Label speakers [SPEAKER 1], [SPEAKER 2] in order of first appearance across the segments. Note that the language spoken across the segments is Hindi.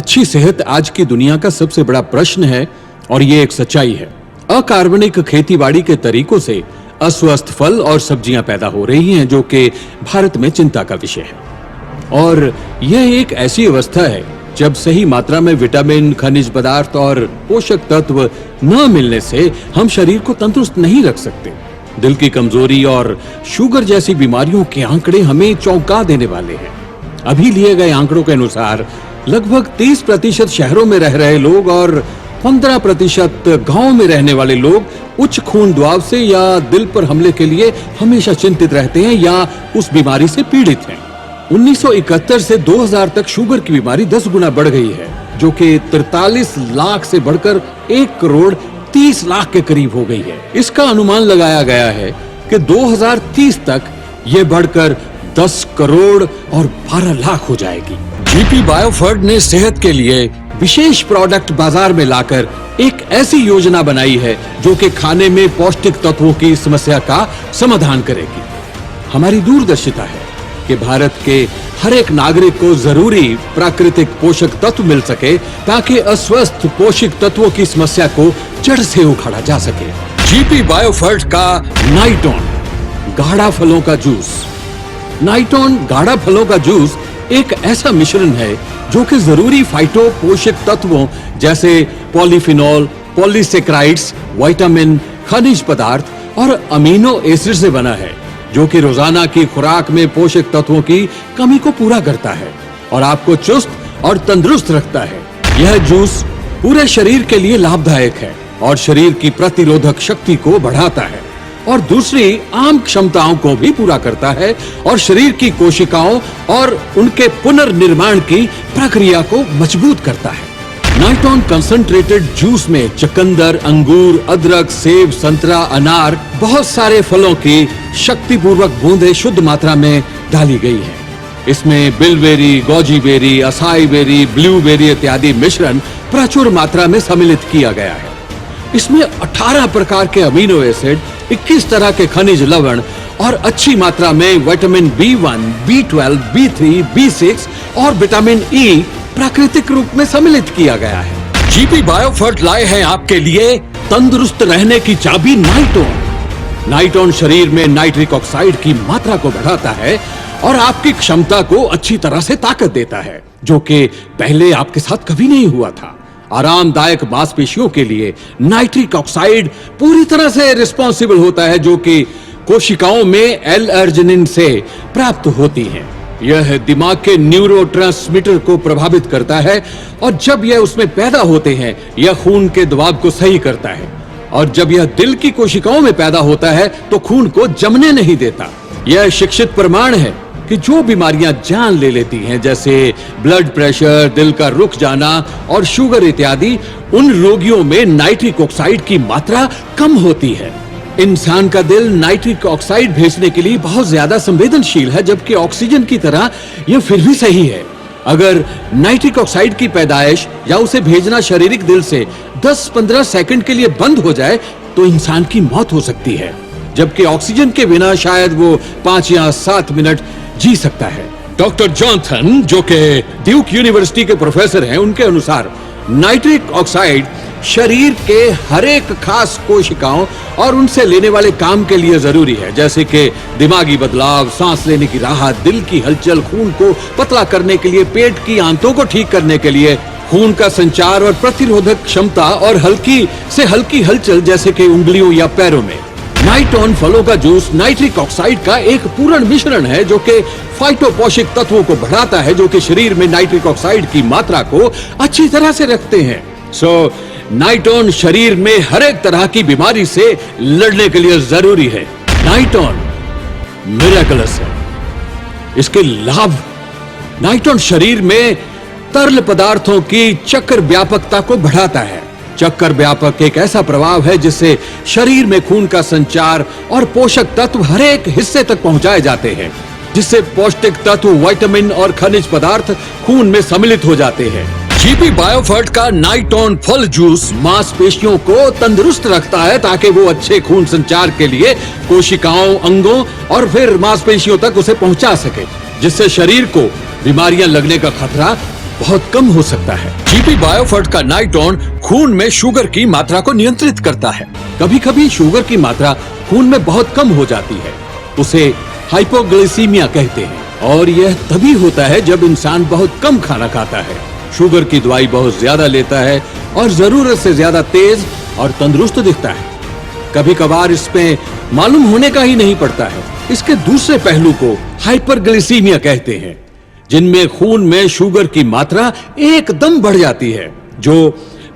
[SPEAKER 1] अच्छी सेहत आज की दुनिया का सबसे बड़ा प्रश्न है और ये एक सच्चाई है। अकार्बनिक खेतीबाड़ी के तरीकों से अस्वस्थ फल और सब्जियां पैदा हो रही हैं, जो कि भारत में चिंता का विषय है। और यह एक ऐसी अवस्था है जब सही मात्रा में विटामिन, खनिज पदार्थ और पोषक तत्व न मिलने से हम शरीर को तंदुरुस्त नहीं रख सकते। दिल की कमजोरी और शुगर जैसी बीमारियों के आंकड़े हमें चौंका देने वाले हैं। अभी लिए गए आंकड़ों के अनुसार लगभग 30% शहरों में रह रहे लोग और 15% गांव में रहने वाले लोग उच्च खून दबाव से या दिल पर हमले के लिए हमेशा चिंतित रहते हैं या उस बीमारी से पीड़ित हैं। 1971 से 2000 तक शुगर की बीमारी 10 गुना बढ़ गई है, जो कि 43 लाख से बढ़कर 1 करोड़ 30 लाख के करीब हो गई है। इसका अनुमान लगाया गया है कि 2030 तक ये बढ़कर 10 करोड़ और 12 लाख हो जाएगी। जीपी बायोफर्ट ने सेहत के लिए विशेष प्रोडक्ट बाजार में लाकर एक ऐसी योजना बनाई है जो कि खाने में पौष्टिक तत्वों की समस्या का समाधान करेगी। हमारी दूरदर्शिता है कि भारत के हर एक नागरिक को जरूरी प्राकृतिक पोषक तत्व मिल सके ताकि अस्वस्थ पोषक तत्वों की समस्या को जड़ से उखाड़ा जा सके। जीपी बायोफर्ट का नाइटोन गाढ़ा फलों का जूस। नाइटोन गाढ़ा फलों का जूस एक ऐसा मिश्रण है जो कि जरूरी फाइटो पोषक तत्वों जैसे पॉलीफिनॉल, पॉलीसेक्राइड्स, विटामिन, खनिज पदार्थ और अमीनो एसिड से बना है, जो कि रोजाना की खुराक में पोषक तत्वों की कमी को पूरा करता है और आपको चुस्त और तंदुरुस्त रखता है। यह जूस पूरे शरीर के लिए लाभदायक है और शरीर की प्रतिरोधक शक्ति को बढ़ाता है और दूसरी आम क्षमताओं को भी पूरा करता है और शरीर की कोशिकाओं और उनके पुनर्निर्माण की प्रक्रिया को मजबूत करता है। नाइटोन कंसंट्रेटेड जूस में चुकंदर, अंगूर, अदरक, सेब, संतरा, अनार, बहुत सारे फलों की शक्तिपूर्वक बूंदें शुद्ध मात्रा में डाली गई है। इसमें bilberry, goji berry, acai berry, blueberry इत्यादि मिश्रण प्रचुर मात्रा में सम्मिलित किया गया है। इसमें 18 प्रकार के अमीनो एसिड, 21 तरह के खनिज लवण और अच्छी मात्रा में vitamin B1, B12, B3, B6 और विटामिन E प्राकृतिक रूप में सम्मिलित किया गया है। जीपी बायोफर्ट लाए हैं आपके लिए तंदुरुस्त रहने की चाबी नाइटोन। नाइटोन शरीर में नाइट्रिक ऑक्साइड की मात्रा को बढ़ाता है और आपकी क्षमता को अच्छी तरह से ताकत देता है, जो कि पहले आपके साथ कभी नहीं हुआ था। आरामदायक मांसपेशियों के लिए नाइट्रिक ऑक्साइड पूरी तरह से रिस्पॉन्सिबल होता है, जो कि कोशिकाओं में एल-अर्जिनिन से प्राप्त होती है। यह दिमाग के न्यूरोट्रांसमीटर को प्रभावित करता है और जब यह उसमें पैदा होते हैं यह खून के दबाव को सही करता है और जब यह दिल की कोशिकाओं में पैदा होता है तो खून को जमने नहीं देता। यह शिक्षित प्रमाण है कि जो बीमारियां जान ले लेती हैं, जैसे ब्लड प्रेशर, दिल का रुक जाना और शुगर इत्यादि, उन रोगियों में नाइट्रिक ऑक्साइड की मात्रा कम होती है। इंसान का दिल नाइट्रिक ऑक्साइड भेजने के लिए बहुत ज्यादा संवेदनशील है, जबकि ऑक्सीजन की तरह यह फिर भी सही है। अगर नाइट्रिक ऑक्साइड की पैदाइश या उसे भेजना शारीरिक दिल से 10-15 सेकंड के लिए बंद हो जाए तो इंसान की मौत हो सकती है, जबकि ऑक्सीजन के बिना शायद वो 5 या 7 मिनट जी सकता है। डॉक्टर जॉनसन, जो कि ड्यूक यूनिवर्सिटी के प्रोफेसर हैं, उनके अनुसार नाइट्रिक ऑक्साइड शरीर के हर एक खास कोशिकाओं और उनसे लेने वाले काम के लिए जरूरी है, जैसे कि दिमागी बदलाव, सांस लेने की राहत, दिल की हलचल, खून को पतला करने के लिए, पेट की आंतों को ठीक करने के लिए, खून का संचार और प्रतिरोधक क्षमता और हल्की से हल्की हलचल जैसे कि उंगलियों या पैरों में। नाइटोन फलों का जूस नाइट्रिक ऑक्साइड का एक पूर्ण मिश्रण है जो कि फाइटो पोषक तत्वों को बढ़ाता है, जो कि शरीर में नाइट्रिक ऑक्साइड की मात्रा को अच्छी तरह से रखते हैं। नाइटोन शरीर में हर एक तरह की बीमारी से लड़ने के लिए जरूरी है। नाइटोन मिरेकलस है। इसके लाभ: नाइटोन शरीर में तरल पदार्थों की चक्र व्यापकता को बढ़ाता है। चक्कर व्यापक एक ऐसा प्रभाव है जिससे शरीर में खून का संचार और पोषक तत्व हर एक हिस्से तक पहुंचाए जाते हैं, जिससे पौष्टिक तत्व, विटामिन और खनिज पदार्थ खून में सम्मिलित हो जाते हैं। जीपी बायोफर्ट का नाइटोन फल जूस मांसपेशियों को तंदुरुस्त रखता है ताकि वो अच्छे खून संचार के लिए कोशिकाओं, अंगों और फिर मांसपेशियों तक उसे पहुंचा सके, जिससे शरीर को बीमारियां लगने का खतरा बहुत कम हो सकता है। जीपी बायोफर्ट का नाइटोन खून में शुगर की मात्रा को नियंत्रित करता है। कभी कभी शुगर की मात्रा खून में बहुत कम हो जाती है, उसे हाइपोग्लाइसीमिया कहते हैं, और यह तभी होता है जब इंसान बहुत कम खाना खाता है, शुगर की दवाई बहुत ज्यादा लेता है और जरूरत से ज्यादा तेज और तंदुरुस्त दिखता है। कभी कभार इसमें मालूम होने का ही नहीं पड़ता है। इसके दूसरे पहलू को हाइपरग्लाइसीमिया कहते हैं, जिनमें खून में शुगर की मात्रा एकदम बढ़ जाती है, जो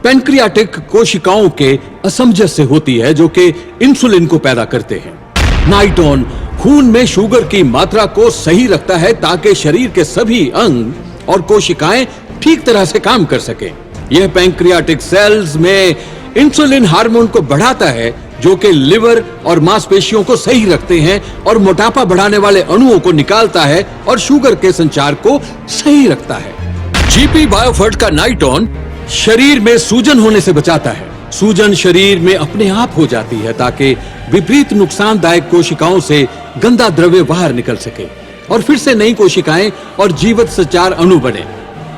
[SPEAKER 1] पैंक्रियाटिक कोशिकाओं के असमंजस से होती है, जो कि इंसुलिन को पैदा करते हैं। नाइटोन खून में शुगर की मात्रा को सही रखता है ताकि शरीर के सभी अंग और कोशिकाएं ठीक तरह से काम कर सकें। यह पैंक्रियाटिक सेल्स में इंसुलिन हार्मोन को बढ़ाता है, जो कि लिवर और मांसपेशियों को सही रखते हैं और मोटापा बढ़ाने वाले अणुओं को निकालता है और शुगर के संचार को सही रखता है। जीपी बायोफर्ट का नाइटोन शरीर में सूजन होने से बचाता है। सूजन शरीर में अपने आप हो जाती है ताकि विपरीत नुकसानदायक कोशिकाओं से गंदा द्रव्य बाहर निकल सके और फिर से नई कोशिकाएं और जीवित संचार अणु बने।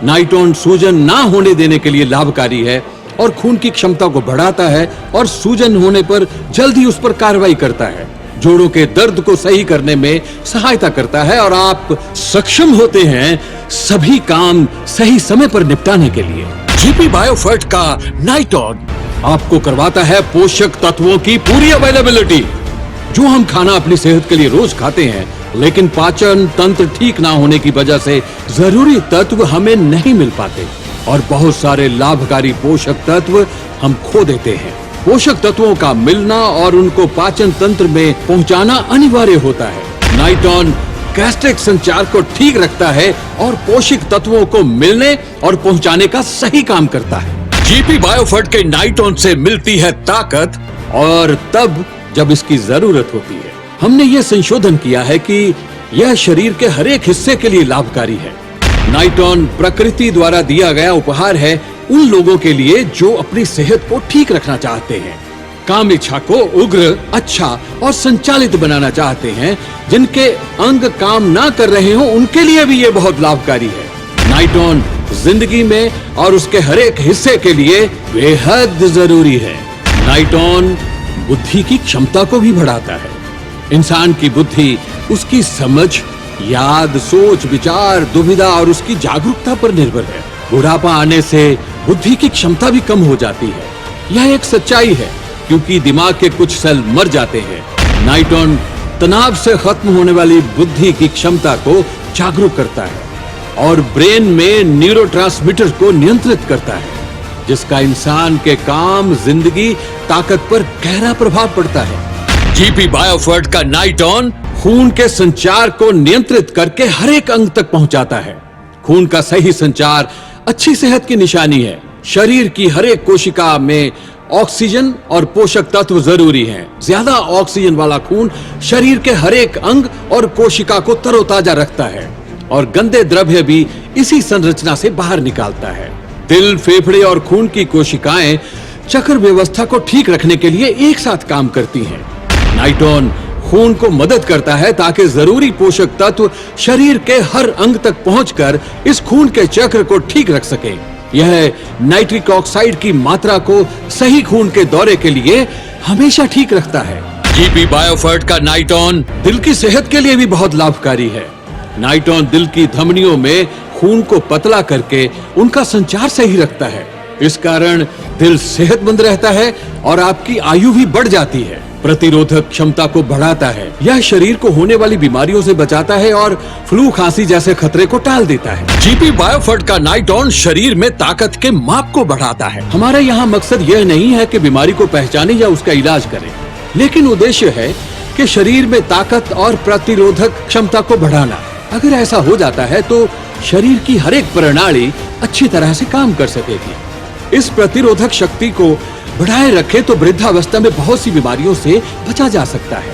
[SPEAKER 1] नाइटोन सूजन ना होने देने के लिए लाभकारी है और खून की क्षमता को बढ़ाता है और सूजन होने पर जल्दी उस पर कार्रवाई करता है। जोड़ों के दर्द को सही करने में सहायता करता है और आप सक्षम होते हैं सभी काम सही समय पर निपटाने के लिए। जीपी बायोफर्ट का नाइटोन आपको करवाता है पोषक तत्वों की पूरी अवेलेबिलिटी। जो हम खाना अपनी सेहत के लिए रोज खाते हैं, लेकिन पाचन तंत्र ठीक ना होने की वजह से जरूरी तत्व हमें नहीं मिल पाते और बहुत सारे लाभकारी पोषक तत्व हम खो देते हैं। पोषक तत्वों का मिलना और उनको पाचन तंत्र में पहुंचाना अनिवार्य होता है। नाइटोन गैस्ट्रिक संचार को ठीक रखता है और पोषक तत्वों को मिलने और पहुंचाने का सही काम करता है। जीपी बायोफर्ट के नाइटोन से मिलती है ताकत, और तब जब इसकी जरूरत होती है। हमने ये संशोधन किया है कि यह शरीर के हर एक हिस्से के लिए लाभकारी है। नाइटोन प्रकृति द्वारा दिया गया उपहार है उन लोगों के लिए जो अपनी सेहत को ठीक रखना चाहते हैं, काम इच्छा को उग्र, अच्छा और संचालित बनाना चाहते हैं, जिनके अंग काम ना कर रहे हो उनके लिए भी ये बहुत लाभकारी है। नाइटोन जिंदगी में और उसके हर एक हिस्से के लिए बेहद जरूरी है। नाइटोन बुद्धि की क्षमता को भी बढ़ाता है। इंसान की बुद्धि उसकी समझ, याद, सोच, विचार, दुविधा और उसकी जागरूकता पर निर्भर है। बुढ़ापा आने से बुद्धि की क्षमता भी कम हो जाती है। यह एक सच्चाई है क्योंकि दिमाग के कुछ सेल मर जाते हैं। नाइटोन तनाव से खत्म होने वाली बुद्धि की क्षमता को जागरूक करता है और ब्रेन में न्यूरोट्रांसमीटर को नियंत्रित करता है, जिसका इंसान के काम, जिंदगी, ताकत पर गहरा प्रभाव पड़ता है। जीपी बायोफर्ट का नाइटोन खून के संचार को नियंत्रित करके हर एक अंग तक पहुंचाता है। खून का सही संचार अच्छी सेहत की निशानी है। शरीर की हर एक कोशिका में ऑक्सीजन और पोषक तत्व जरूरी हैं। ज्यादा ऑक्सीजन वाला खून शरीर के हर एक अंग और कोशिका को तरोताजा रखता है और गंदे द्रव्य भी इसी संरचना से बाहर निकालता है। दिल, फेफड़े और खून की कोशिकाएं चक्र व्यवस्था को ठीक रखने के लिए एक साथ काम करती हैं। नाइटोन खून को मदद करता है ताकि जरूरी पोषक तत्व शरीर के हर अंग तक पहुंचकर इस खून के चक्र को ठीक रख सके। यह नाइट्रिक ऑक्साइड की मात्रा को सही खून के दौरे के लिए हमेशा ठीक रखता है। जीपी बायोफर्ट का नाइटोन दिल की सेहत के लिए भी बहुत लाभकारी है। नाइटोन दिल की धमनियों में खून को पतला करके उनका संचार सही रखता है। इस कारण दिल सेहतमंद रहता है और आपकी आयु भी बढ़ जाती है। प्रतिरोधक क्षमता को बढ़ाता है। यह शरीर को होने वाली बीमारियों से बचाता है और फ्लू, खांसी जैसे खतरे को टाल देता है। जीपी बायोफर्ट का नाइटोन शरीर में ताकत के माप को बढ़ाता है। हमारा यहाँ मकसद यह नहीं है कि बीमारी को पहचाने या उसका इलाज करें, लेकिन उद्देश्य है कि शरीर में ताकत और प्रतिरोधक क्षमता को बढ़ाना। अगर ऐसा हो जाता है तो शरीर की हर एक प्रणाली अच्छी तरह से काम कर सकेगी। इस प्रतिरोधक शक्ति को बढ़ाए रखे तो वृद्धावस्था में बहुत सी बीमारियों से बचा जा सकता है।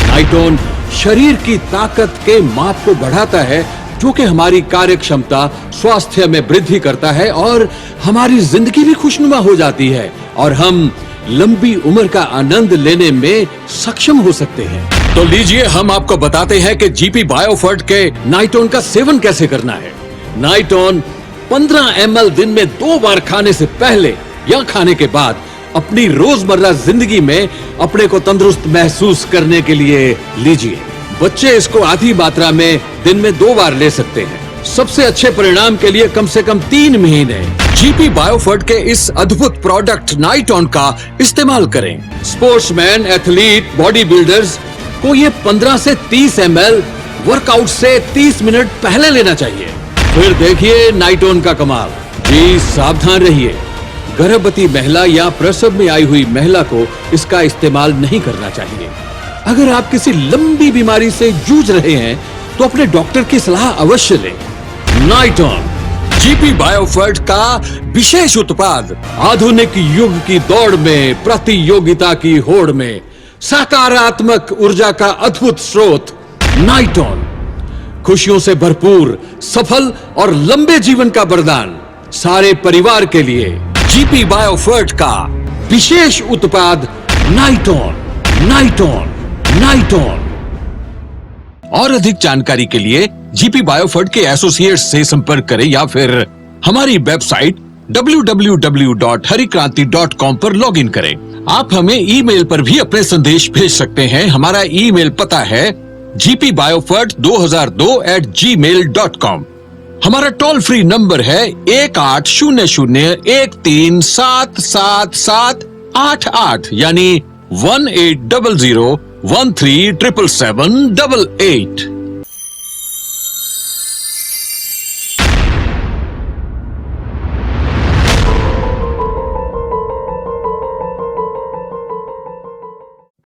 [SPEAKER 1] नाइटोन शरीर की ताकत के माप को बढ़ाता है, जो कि हमारी कार्य क्षमता, स्वास्थ्य में वृद्धि करता है और हमारी जिंदगी भी खुशनुमा हो जाती है और हम लंबी उम्र का आनंद लेने में सक्षम हो सकते हैं। तो लीजिए हम आपको बताते हैं कि जीपी बायोफर्ट के नाइटोन का सेवन कैसे करना है। नाइटोन 15 ml दिन में 2 बार खाने से पहले या खाने के बाद अपनी रोजमर्रा जिंदगी में अपने को तंदुरुस्त महसूस करने के लिए लीजिए। बच्चे इसको आधी मात्रा में दिन में 2 बार ले सकते हैं। सबसे अच्छे परिणाम के लिए कम से कम 3 महीने जीपी बायोफर्ट के इस अद्भुत प्रोडक्ट नाइटॉन का इस्तेमाल करें। स्पोर्ट्समैन, एथलीट, बॉडी बिल्डर्स को ये 15 से 30 ml वर्कआउट से 30 मिनट पहले लेना चाहिए। फिर देखिए नाइटॉन का कमाल। जी सावधान रहिए, गर्भवती महिला या प्रसव में आई हुई महिला को इसका इस्तेमाल नहीं करना चाहिए। अगर आप किसी लंबी बीमारी से जूझ रहे हैं तो अपने डॉक्टर की सलाह अवश्य लें। नाइटॉन जीपी बायोफर्ट का विशेष उत्पाद आधुनिक युग की दौड़ में, प्रतियोगिता की होड़ में सकारात्मक ऊर्जा का अद्भुत स्रोत। नाइटॉन खुशियों से भरपूर, सफल और लंबे जीवन का वरदान सारे परिवार के लिए। जीपी बायोफर्ट का विशेष उत्पाद नाइटॉन, नाइटॉन, नाइटॉन। और अधिक जानकारी के लिए जीपी बायोफर्ट के एसोसिएट्स से संपर्क करें या फिर हमारी वेबसाइट www.harikranti.com पर लॉगिन करें। आप हमें ईमेल पर भी अपने संदेश भेज सकते हैं। हमारा ईमेल पता है gpbiofert2002@gmail.com। हमारा टोल फ्री नंबर है 1800-13777788 यानी 1800-13777788।